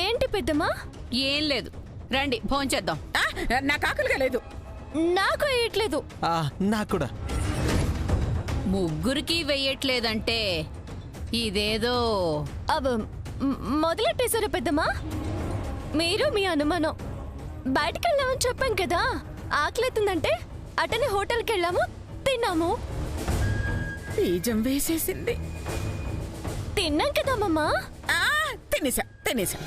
ఏంటి పెద్దమ్మా? ఏం లేదు, రండి భోంచేద్దాం. నాకు ఆకలిగా లేదు. నాకు వేయట్లేదు. నాకు కూడా. ముగ్గురికి వెయ్యట్లేదంటే ఇదేదో మొదలెట్టేశారా పెద్దమ్మా? మీరు మీ అనుమానం. బయటికి వెళ్ళామని చెప్పాం కదా, ఆకలితుందంటే అటనే హోటల్కి వెళ్ళాము, తిన్నాము. బీజం వేసేసింది. తిన్నాం కదమ్మా. తినేసా.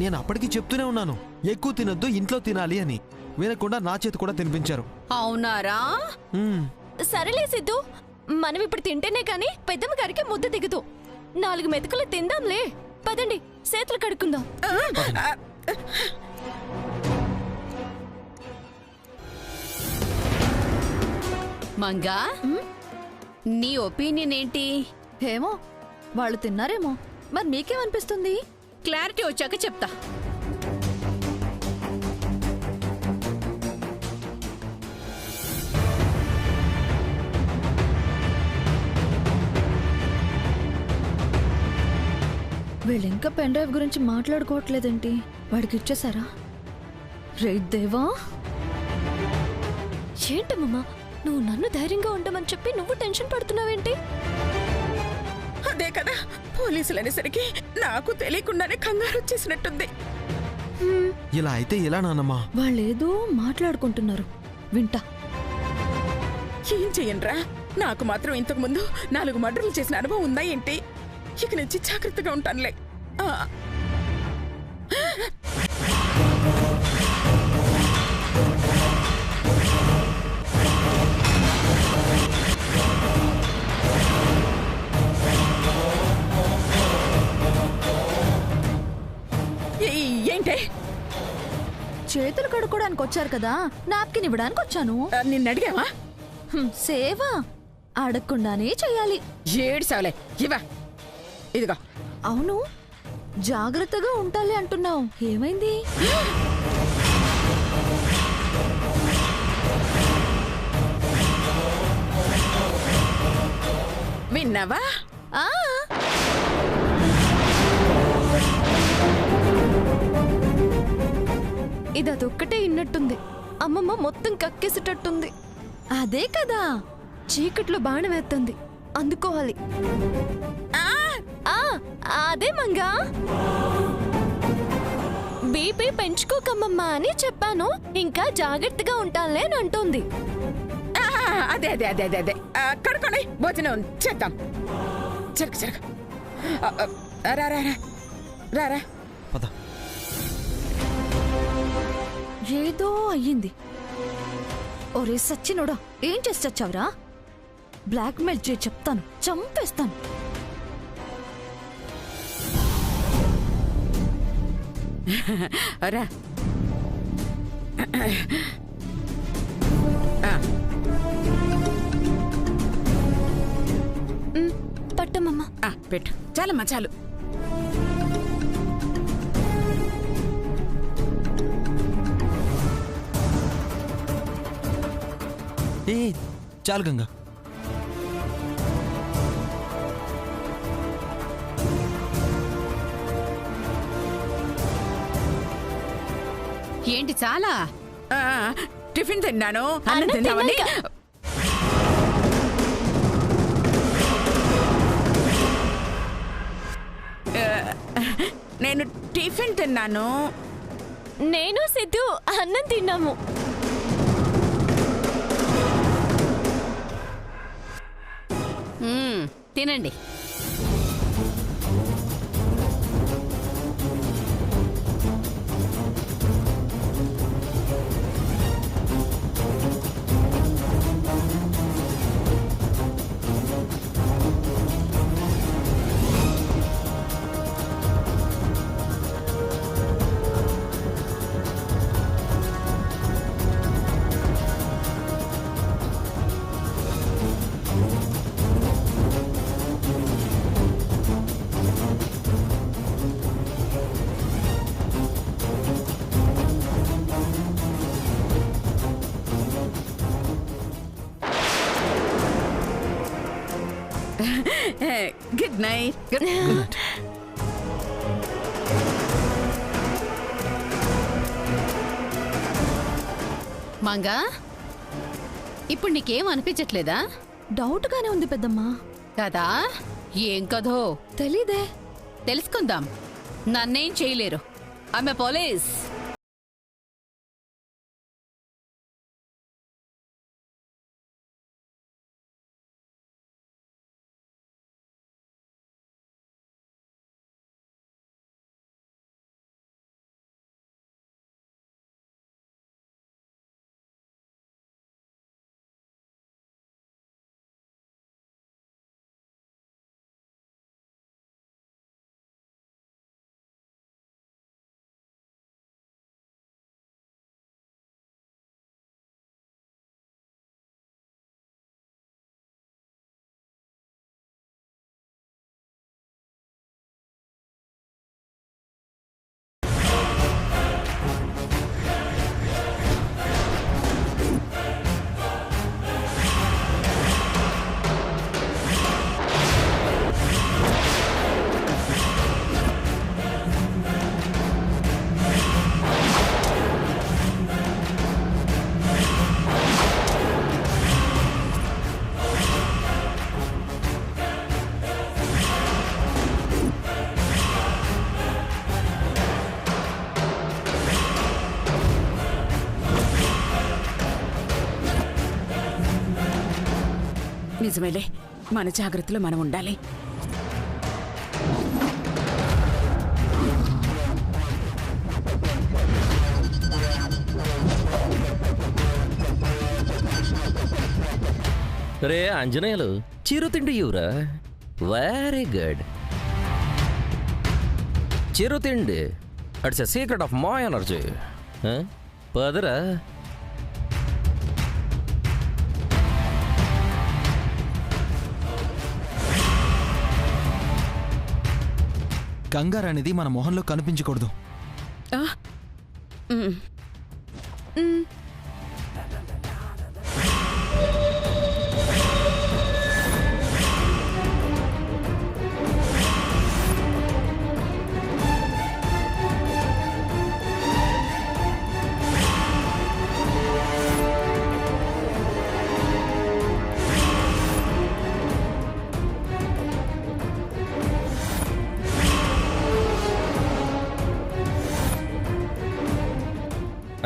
నేను అప్పటికి చెప్తూనే ఉన్నాను, ఎక్కువ తినొద్దు, ఇంట్లో తినాలి అని. వినకుండా నా చేతి కూడా తినిపించారు. అవునారా? సరేలే సిద్ధు, మనం ఇప్పుడు తింటేనే కాని పెద్దమ్మ గారికి ముద్ద దిగదు. 4 మెతుకులు తిందాంలే. పదండి, చేతులు కడుక్కుందాం. మంగా, నీ ఒపీనియన్ ఏంటి? ఏమో, వాళ్ళు తిన్నారేమో. మరి మీకేమనిపిస్తుంది? క్లారిటీ వచ్చాక చెప్తా. వీళ్ళింకా పెన్ డ్రైవ్ గురించి మాట్లాడుకోవట్లేదేంటి? వాడికి ఇచ్చేసారా? రే దేవా, ఏంటమ్మా నువ్వు నన్ను ధైర్యంగా ఉండమని చెప్పి నువ్వు టెన్షన్ పడుతున్నావేంటి? అదే కదా, పోలీసులు అనేసరికి నాకు తెలియకుండానే కంగారు వచ్చేసినట్టుంది. ఇలా అయితే ఎలా నాన్నమ్మా? వాళ్ళేదో మాట్లాడుకుంటున్నారు, వింటా. ఏం చెయ్యనురా, నాకు మాత్రం ఇంతకు ముందు 4 మర్డర్లు చేసిన అనుభవం ఉందా ఏంటి? ఇక నుంచి జాగ్రత్తగా ఉంటానులే. ఏంటే? చేతులు కడుక్కోడానికి వచ్చారు కదా, నాప్కిన్ ఇవ్వడానికి వచ్చాను. నిన్ను అడిగావా? సేవ అడగకుండానే చెయ్యాలి. ఏడ్సావులే, ఇవా ఇదిగో. అవును, జాగ్రత్తగా ఉండాలి అంటున్నావు, ఏమైంది? విన్నావా? ఇది అదొక్కటే ఇన్నట్టుంది. అమ్మమ్మ మొత్తం కక్కేసేటట్టుంది. అదే కదా, చీకట్లో బాణం వేస్తుంది, అందుకోవాలి. అదే మంగా. బీపీ పెంచుకోకమ్మమ్మా అని చెప్పాను, ఇంకా జాగ్రత్తగా ఉంటానులే అని అంటోంది. అదే అదే అదే అదే అదే కడుకోండి, భోజనం చేద్దాం. జరగ జరగ, రారా రారా. ఏదో అయ్యింది. ఒరే సచ్చినోడా, ఏం చేసి చచ్చావురా? బ్లాక్ మెయిల్ చేసి చెప్తాను, చంపేస్తాను. రా. పట్టమమ్మా. పెట్టు, చాలమ్మా చాలు. చాలు గంగా. ఏంటి చాలా? టిఫిన్ తిన్నాను, అన్నం తిన్నామని. నేను టిఫిన్ తిన్నాను. నేను సిద్ధు అన్నం తిన్నాము. తినండి. Good night. Good night. Manga ఇప్పుడు నీకేం అనిపించట్లేదా? డౌట్గానే ఉంది పెద్దమ్మా. కదా ఏం కదో తెలీదే. తెలుసుకుందాం. నన్నేం చేయలేరు. ఆమె పోలీస్. నిజమేలే, మన జాగ్రత్తలో మనం ఉండాలి. రే ఆంజనేయులు, చిరుతిండి ఇవ్వరా. Very good. చిరుతిండి it's a secret of my energy. పదరా. కంగారు అనేది మన మొహంలో కనిపించకూడదు.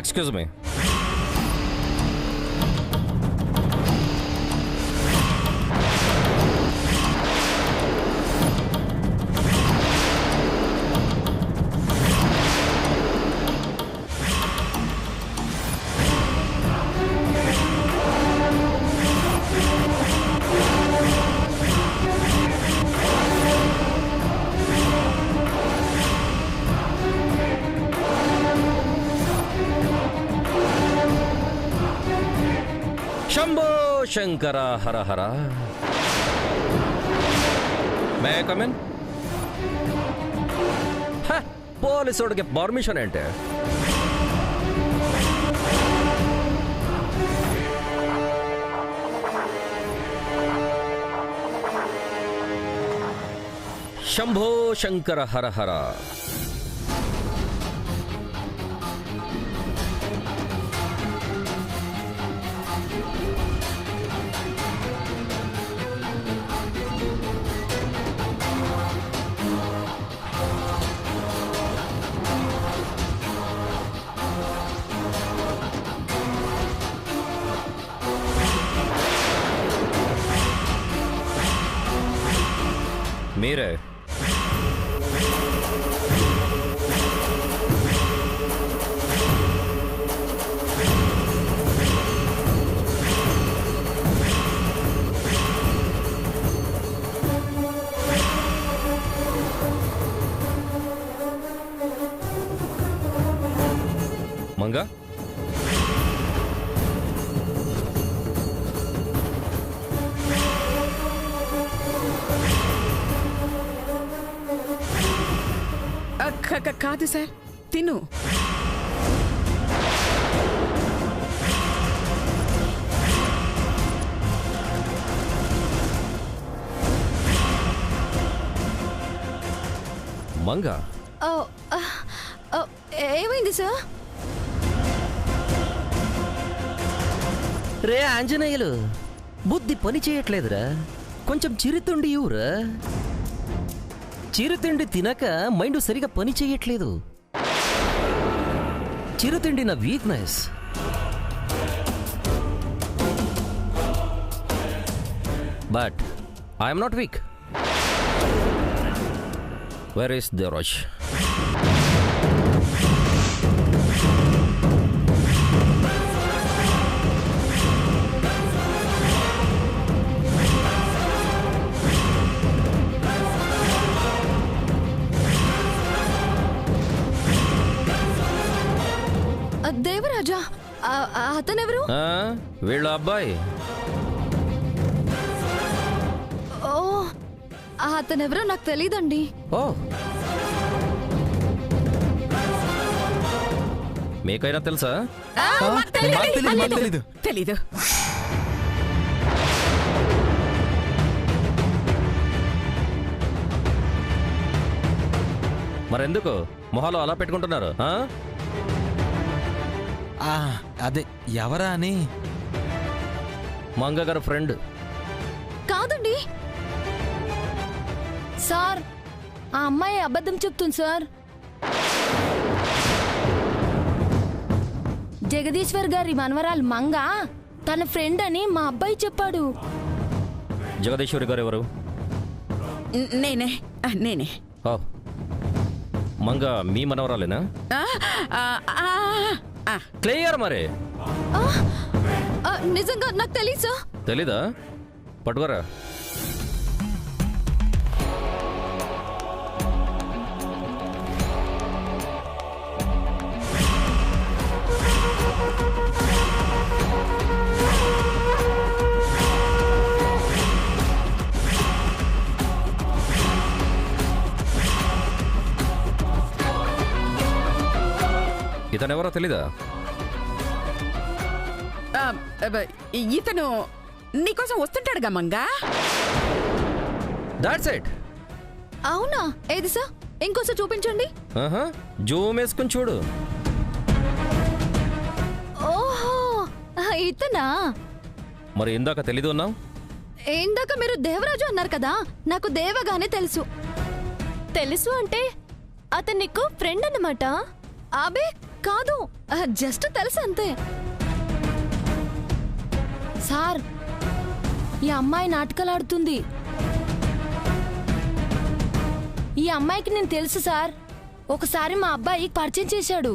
Excuse me. Shambho Shankara Hara Hara. May I come in? పోలీసుడికి పర్మిషన్ ఏంటి? శంభో శంకర హర హర. మీరే మంగా. కాదు సార్, తిను. మంగా ఏమైంది సార్? రే ఆంజనేయులు, బుద్ధి పని చేయట్లేదురా. కొంచెం చిరుతిండి ఇవ్వురా. చిరుతిండి తినక మైండ్ సరిగా పని చేయట్లేదు. చిరుతిండి నా weakness. But I'm not weak. Where is Devaraj? దేవరాజా, అతనెవరు? వీళ్ళ అబ్బాయి. ఓ, అతనెవరో నాకు తెలీదండి. ఓ, మీకైనా తెలుసా? మాకు తెలీదు. తెలీదు. మరెందుకు మొహాలు అలా పెట్టుకుంటున్నారు? అదే ఎవరా అని. మంగ గారు ఫ్రెండ్. కాదండి సార్, ఆ అమ్మాయి అబద్ధం చెప్తుంది సార్. జగదీశ్వర్ గారి మనవరాలు మంగ తన ఫ్రెండ్ అని మా అబ్బాయి చెప్పాడు. జగదీశ్వరి గారు ఎవరు? నేనే. ఓ, మంగ మీ మనవరాలేనా? క్లియర్ మరి. నిజంగా నాకు తెలీదు సార్. తెలీదా? పట్టుకోరా. ఇతనెవరో తెలీదా? ఇతను నీకోసం వస్తుంటాడుగా మంగా. That's it. అవునా? ఏది సార్, ఇంకోసారి చూపించండి. జూమ్ వేసుకుని చూడు. ఓహో, ఇతనా? మరి ఇందాక తెలీదు అన్నావు. ఇందాక మీరు దేవరాజు అన్నారు కదా, నాకు దేవగానే తెలుసు. తెలుసు అంటే అతను నీకు ఫ్రెండ్ అన్నమాట? అబే కాదు, జస్ట్ తెలుసు అంతే. సార్, ఈ అమ్మాయి నాటకాలు ఆడుతుంది. ఈ అమ్మాయికి నేను తెలుసు సార్. ఒకసారి మా అబ్బాయి పరిచయం చేశాడు.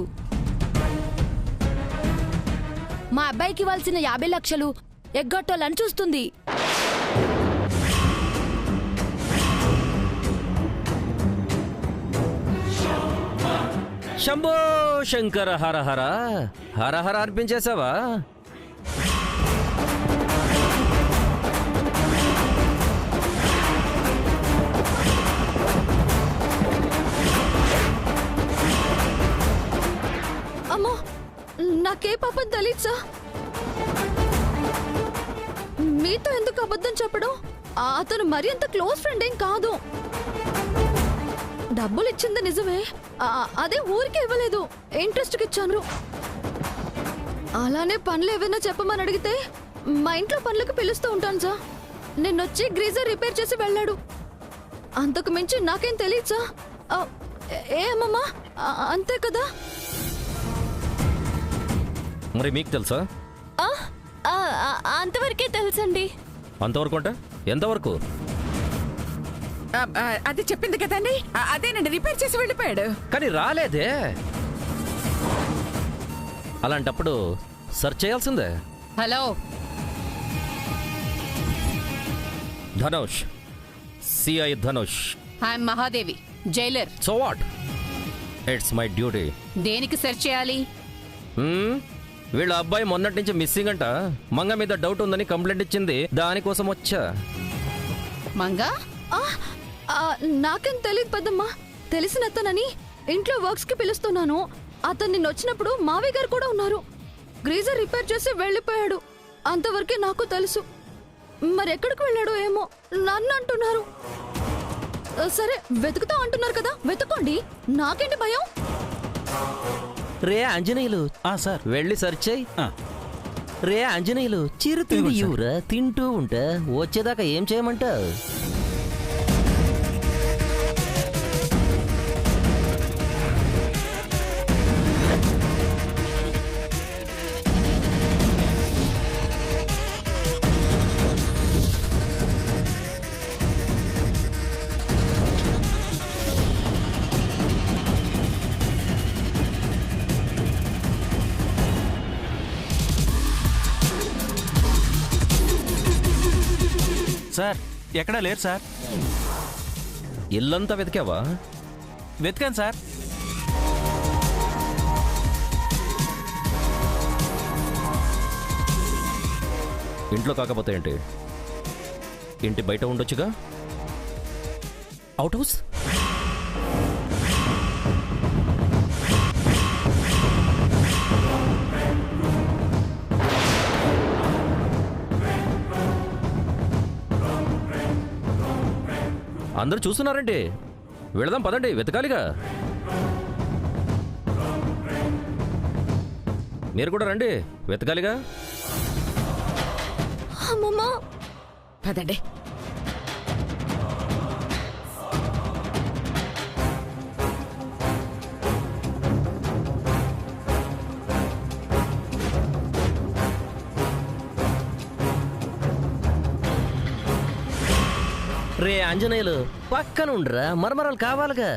మా అబ్బాయికి ఇవ్వాల్సిన 50 లక్షలు ఎగ్గొట్టాలని చూస్తుంది. శంభో శంకర హర హర హర హర అనిపించేసావా? అమ్మో, నాకే పాపం తెలీదు సార్. మీతో ఎందుకు అబద్ధం చెప్పడం? అతను మరి అంత క్లోజ్ ఫ్రెండ్ ఏం కాదు. డబ్బులు ఇచ్చింది నిజమే, అదే ఊరికే ఇవ్వలేదు, ఇంట్రెస్ట్కి ఇచ్చాను. అలానే పనులు ఏవైనా చెప్పమని అడిగితే మా ఇంట్లో పనులకు పిలుస్తూ ఉంటాను సార్. నిన్నొచ్చి గ్రీజర్ రిపేర్ చేసి వెళ్ళాడు. అంతకు మించి నాకేం తెలియదు సార్. ఏ అమ్మమ్మా, అంతే కదా. మరి మీకు తెలుసా? అంతవరకే తెలుసండి. అంతవరకు అంటే ఎంతవరకు? అది చెప్పింది కదండి, అదేనండి, రిపేర్ చేసి వెళ్ళిపోయాడు. కానీ రాలేదే. అలాంటప్పుడు సెర్చ్ చేయాల్సిందే. Hello, Dhanush, CI Dhanush. I'm Mahadevi, Jailer. So what? It's my duty. దేనికి సెర్చ్ చేయాలి? వీళ్ళ అబ్బాయి మొన్నటి నుంచి మిస్సింగ్ అంట. మంగ మీద డౌట్ ఉందని కంప్లైంట్ ఇచ్చింది, దానికోసం వచ్చా. మంగా? నాకేం తెలియదు పెద్దమ్మా. తెలిసిన అతనని ఇంట్లో వర్క్స్ కి పిలుస్తున్నాను. అతను నిన్న వచ్చినప్పుడు మావయ్య గారు కూడా ఉన్నారు. గ్రీజర్ రిపేర్ చేసి వెళ్ళిపోయాడు. అంతవరకే నాకు తెలుసు. మరి ఎక్కడికి వెళ్ళాడో ఏమో నన్ను అంటున్నారు. సరే, వెతుకుతా అంటున్నారు కదా, వెతుకోండి, నాకేంటి భయం. రే ఆంజనేయులు, సార్ వెళ్ళి సెర్చ్ చేయి. రే ఆంజనేయులు చిరు తిండి ఇవ్వురా, తింటూ ఉంటా. వచ్చేదాకా ఏం చేయమంటావు? సార్ ఎక్కడా లేరు సార్. ఇల్లంతా వెతికావా? వెతికాను సార్. ఇంట్లో కాకపోతే ఏంటి, ఇంటి బయట ఉండొచ్చుగా. అవుట్ హౌస్ అందరూ చూస్తున్నారండి. వెళదాం పదండి, వెతకాలిగా. మీరు కూడా రండి, వెతకాలిగా. అమ్మమ్మ, పదండి. రే ఆంజనేయులు పక్కన ఉండరా, మరమరాలు కావాలిగా.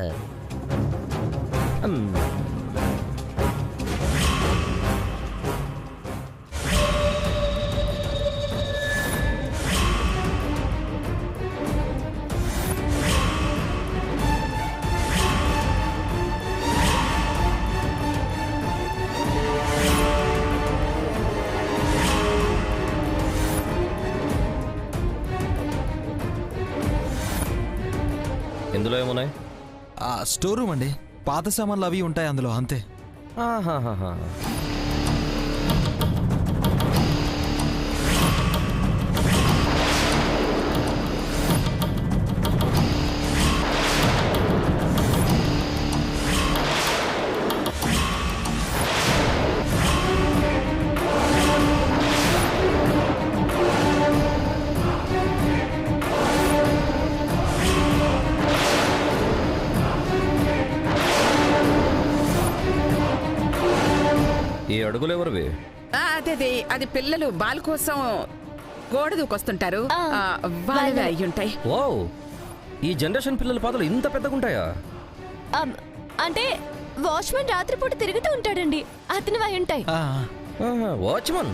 ఇందులో ఏమున్నాయి? స్టోర్ రూమ్ అండి. పాత సామాన్లు అవి ఉంటాయి అందులో, అంతే. ఆహాహాహా. ఈ అడుగులు ఎవరివి? అదే అది పిల్లలు బాల్ కోసం గోడ దూకొస్తుంటారు. వాళ్ళవే అయ్యుంటాయి. ఓ, ఈ జనరేషన్ పిల్లల పాదలు ఇంత పెద్దగుంటాయా? అంటే వాచ్మెన్ రాత్రిపూట తిరుగుతూ ఉంటాడండి, అతను అయి ఉంటాయి. వాచ్మన్,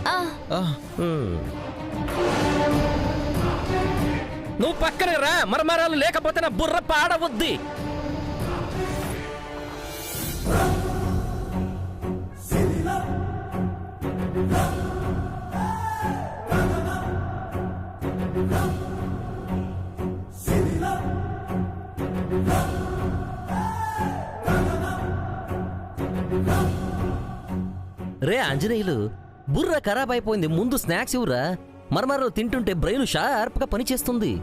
నువ్వు పక్కనే రా, మరమరాలు లేకపోతే నా బుర్ర పాడవద్ది. రే ఆంజనేయులు, బుర్ర ఖరాబ్ అయిపోయింది, ముందు స్నాక్స్ ఇవ్వరా. మరమరాలు తింటుంటే బ్రెయిన్ షార్ప్గా పనిచేస్తుంది.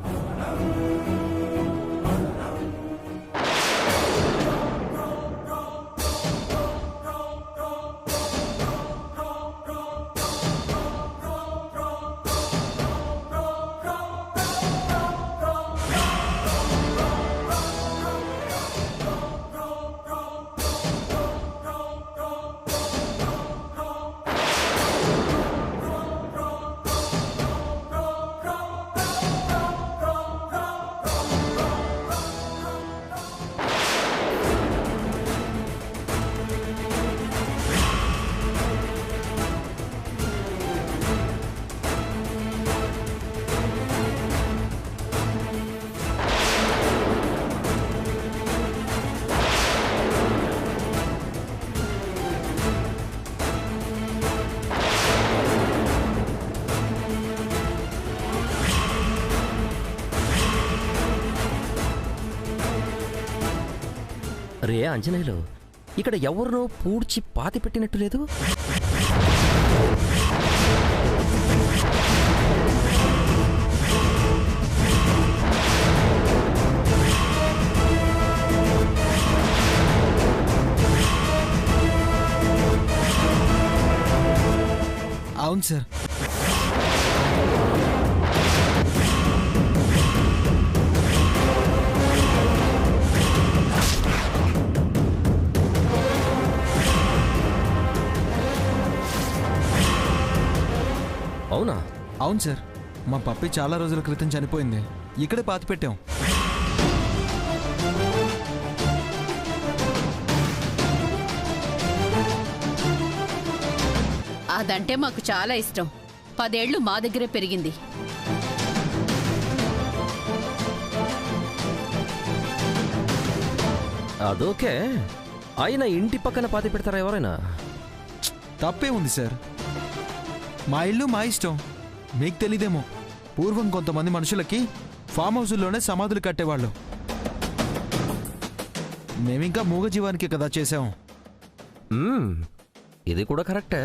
రే ఆంజనేయులు, ఇక్కడ ఎవరినో పూడ్చి పాతి పెట్టినట్టు లేదు? అవును సార్. అవును సార్, మా పప్పి చాలా రోజుల క్రితం చనిపోయింది. ఇక్కడే పాతి పెట్టాం. అదంటే మాకు చాలా ఇష్టం. 10 ఏళ్లు మా దగ్గరే పెరిగింది. అదోకే, అయినా ఇంటి పక్కన పాతి పెడతారా ఎవరైనా? తప్పే ఉంది సార్, మా ఇల్లు మా ఇష్టం. మీకు తెలీదేమో, పూర్వం కొంతమంది మనుషులకి ఫామ్ హౌసుల్లోనే సమాధులు కట్టేవాళ్ళు. మేమింకా మూగజీవానికి కదా చేసాం. ఇది కూడా కరెక్టే.